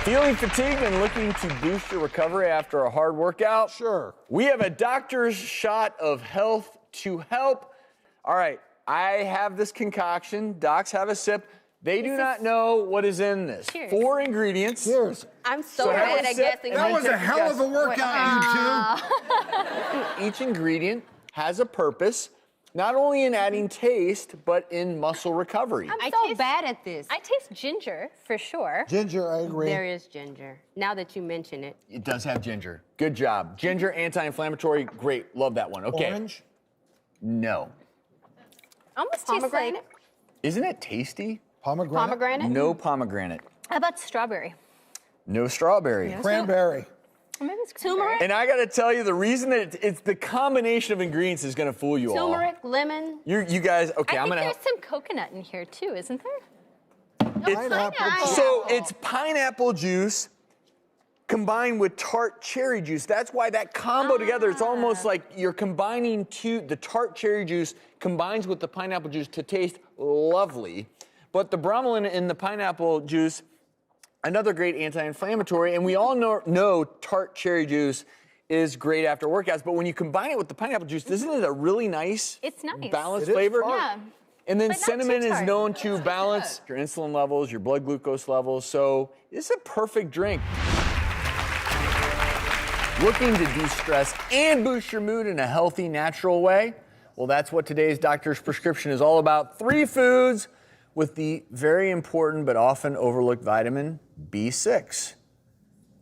Feeling fatigued and looking to boost your recovery after a hard workout? Sure. We have a doctor's shot of health to help. All right, I have this concoction. Docs have a sip. They do not know what is in this. Cheers. 4 ingredients. Cheers. I'm so bad at guessing. That was a hell of a workout, you two. Each ingredient has a purpose, not only in adding taste, but in muscle recovery. I'm so bad at this. I taste ginger, for sure. Ginger, I agree. There is ginger, now that you mention it. It does have ginger. Good job. Ginger, anti-inflammatory, great. Love that one. Okay. Orange? No. Almost tastes like... Isn't it tasty? Pomegranate? No pomegranate. How about strawberry? No strawberry. Cranberry. Maybe it's turmeric. And I got to tell you, the reson that it's the combination of ingredients is going to fool you all. Turmeric, lemon. You guys, okay, I I'm think going to there's some coconut in here too, isn't there? Pineapple. So it's pineapple juice combined with tart cherry juice. That's why that combo together, it's almost like you're combining the tart cherry juice combines with the pineapple juice to taste lovely. But the bromelain in the pineapple juice, another great anti-inflammatory, and we all know tart cherry juice is great after workouts, but when you combine it with the pineapple juice, isn't it a really nice, balanced flavor? Yeah. And then But not cinnamon too is tart. known to balance your insulin levels, your blood glucose levels, so it's a perfect drink. Looking to de-stress and boost your mood in a healthy, natural way? Well, that's what today's doctor's prescription is all about. 3 foods with the very important but often overlooked vitamin B6.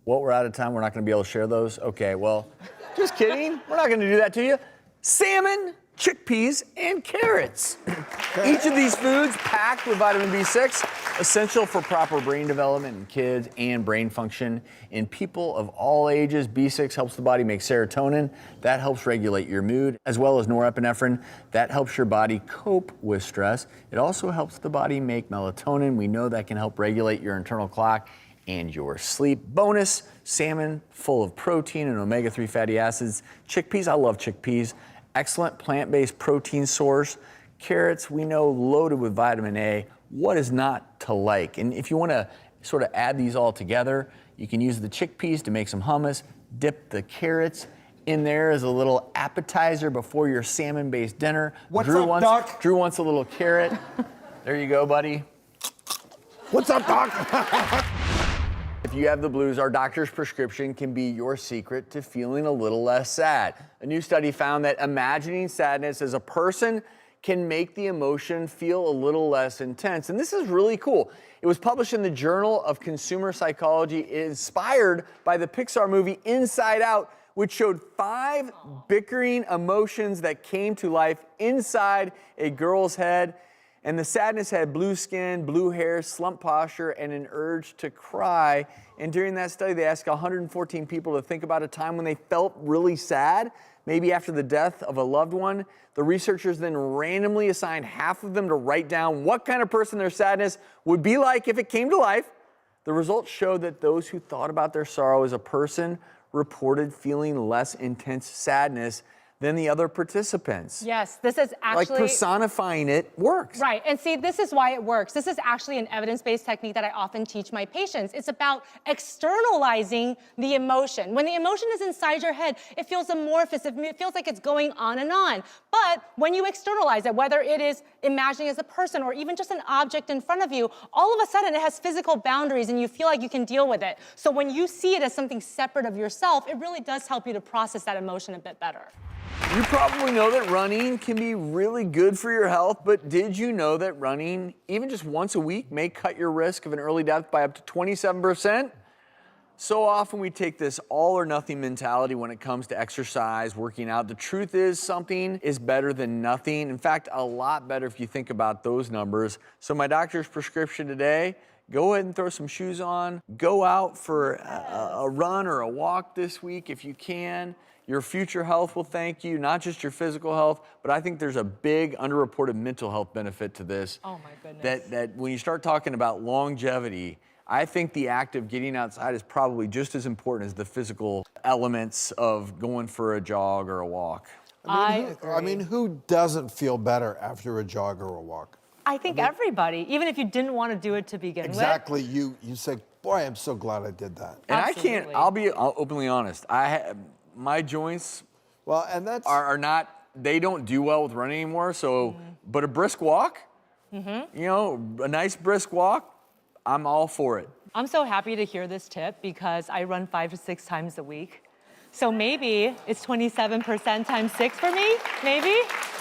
Well, we're out of time. We're not going to be able to share those. Okay, well, just kidding. We're not going to do that to you. Salmon, chickpeas, and carrots. Each of these foods packed with vitamin B6, essential for proper brain development in kids and brain function in people of all ages. B6 helps the body make serotonin. That helps regulate your mood, as well as norepinephrine. That helps your body cope with stress. It also helps the body make melatonin. We know that can help regulate your internal clock and your sleep. Bonus, salmon full of protein and omega-3 fatty acids. Chickpeas, I love chickpeas. Excellent plant-based protein source. Carrots, we know, loaded with vitamin A. What is not to like? And if you want to sort of add these all together, you can use the chickpeas to make some hummus, dip the carrots in there as a little appetizer before your salmon-based dinner. What's up, Doc? Drew wants a little carrot. There you go, buddy. What's up, Doc? If you have the blues, our doctor's prescription can be your secret to feeling a little less sad. A new study found that imagining sadness as a person can make the emotion feel a little less intense. And this is really cool. It was published in the Journal of Consumer Psychology, inspired by the Pixar movie Inside Out, which showed 5 bickering emotions that came to life inside a girl's head. And the sadness had blue skin, blue hair, slumped posture, and an urge to cry. And during that study, they asked 114 people to think about a time when they felt really sad, maybe after the death of a loved one. The researchers then randomly assigned half of them to write down what kind of person their sadness would be like if it came to life. The results showed that those who thought about their sorrow as a person reported feeling less intense sadness than the other participants. Yes, this is actually... Like personifying it works. Right, and see, this is why it works. This is actually an evidence-based technique that I often teach my patients. It's about externalizing the emotion. When the emotion is inside your head, it feels amorphous, it feels like it's going on and on. But when you externalize it, whether it is imagining as a person or even just an object in front of you, all of a sudden it has physical boundaries and you feel like you can deal with it. So when you see it as something separate of yourself, it really does help you to process that emotion a bit better. You probably know that running can be really good for your health, but did you know that running, even just once a week, may cut your risk of an early death by up to 27%? So often we take this all or nothing mentality when it comes to exercise, working out. The truth is something is better than nothing. In fact, a lot better if you think about those numbers. So my doctor's prescription today, go ahead and throw some shoes on. Go out for a run or a walk this week if you can. Your future health will thank you, not just your physical health, but I think there's a big underreported mental health benefit to this. Oh my goodness. That when you start talking about longevity, I think the act of getting outside is probably just as important as the physical elements of going for a jog or a walk. I mean, who doesn't feel better after a jog or a walk? I think everybody, even if you didn't want to do it to begin with. Exactly. You say Boy, I'm so glad I did that. And Absolutely. I'll be openly honest. My joints Well, and that's are not, they don't do well with running anymore. So, but a brisk walk, you know, a nice brisk walk, I'm all for it. I'm so happy to hear this tip because I run 5 to 6 times a week. So maybe it's 27% times 6 for me, maybe?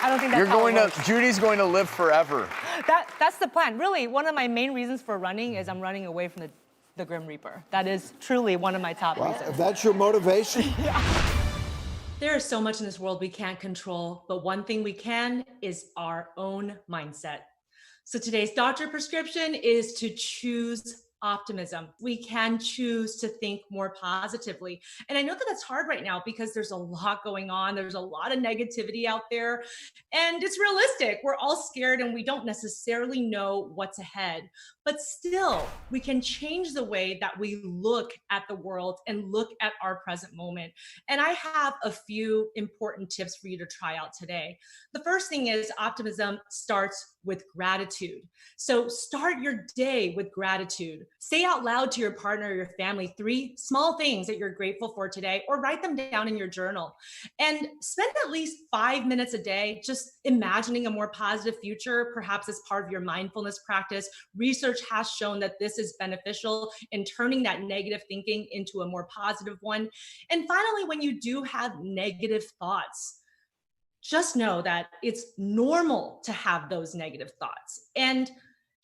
I don't think that's how it works. Judy's going to live forever. That's the plan. Really, one of my main reasons for running is I'm running away from the Grim Reaper. That is truly one of my top well, reasons. if that's your motivation. There is so much in this world we can't control, but one thing we can is our own mindset. So today's doctor prescription is to choose optimism. We can choose to think more positively. And I know that that's hard right now because there's a lot going on. There's a lot of negativity out there, and it's realistic. We're all scared and we don't necessarily know what's ahead, but still we can change the way that we look at the world and look at our present moment. And I have a few important tips for you to try out today. The first thing is optimism starts with gratitude. So start your day with gratitude. Say out loud to your partner or your family 3 small things that you're grateful for today, or write them down in your journal. And spend at least 5 minutes a day just imagining a more positive future, perhaps as part of your mindfulness practice. Research has shown that this is beneficial in turning that negative thinking into a more positive one. And finally, when you do have negative thoughts, just know that it's normal to have those negative thoughts. And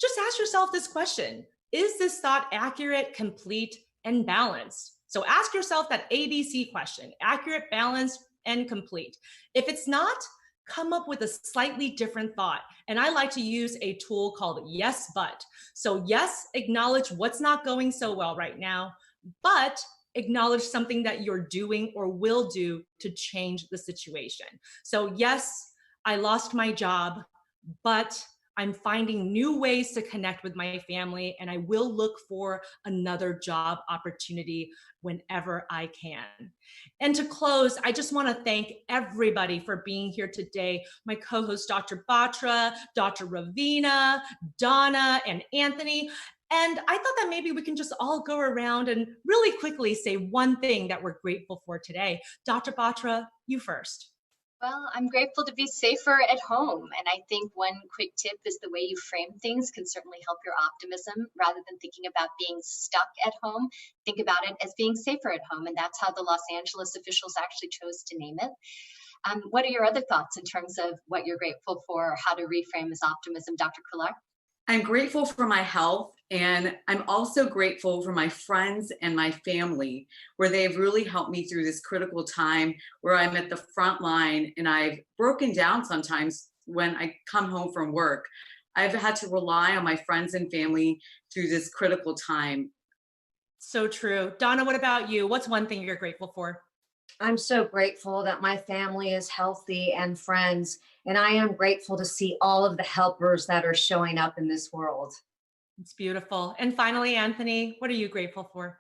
just ask yourself this question: is this thought accurate, complete, and balanced? So ask yourself that ABC question: accurate, balanced, and complete. If it's not, come up with a slightly different thought. And I like to use a tool called yes, but. So yes, acknowledge what's not going so well right now, but acknowledge something that you're doing or will do to change the situation. So yes, I lost my job, but I'm finding new ways to connect with my family, and I will look for another job opportunity whenever I can. And to close, I just want to thank everybody for being here today. My co-host, Dr. Batra, Dr. Ravina, Donna, and Anthony. And I thought that maybe we can just all go around and really quickly say one thing that we're grateful for today. Dr. Batra, you first. Well, I'm grateful to be safer at home. And I think one quick tip is the way you frame things can certainly help your optimism. Rather than thinking about being stuck at home, think about it as being safer at home. And that's how the Los Angeles officials actually chose to name it. What are your other thoughts in terms of what you're grateful for, how to reframe as optimism, Dr. Kular? I'm grateful for my health, and I'm also grateful for my friends and my family, where they've really helped me through this critical time where I'm at the front line and I've broken down sometimes when I come home from work. I've had to rely on my friends and family through this critical time. So true. Donna, what about you? What's one thing you're grateful for? I'm so grateful that my family is healthy and friends, and I am grateful to see all of the helpers that are showing up in this world. It's beautiful. And finally, Anthony, what are you grateful for?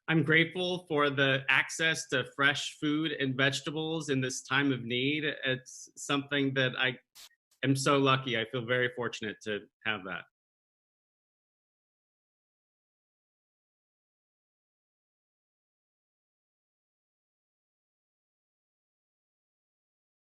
I'm grateful for the access to fresh food and vegetables in this time of need. It's something that I am so lucky. I feel very fortunate to have that.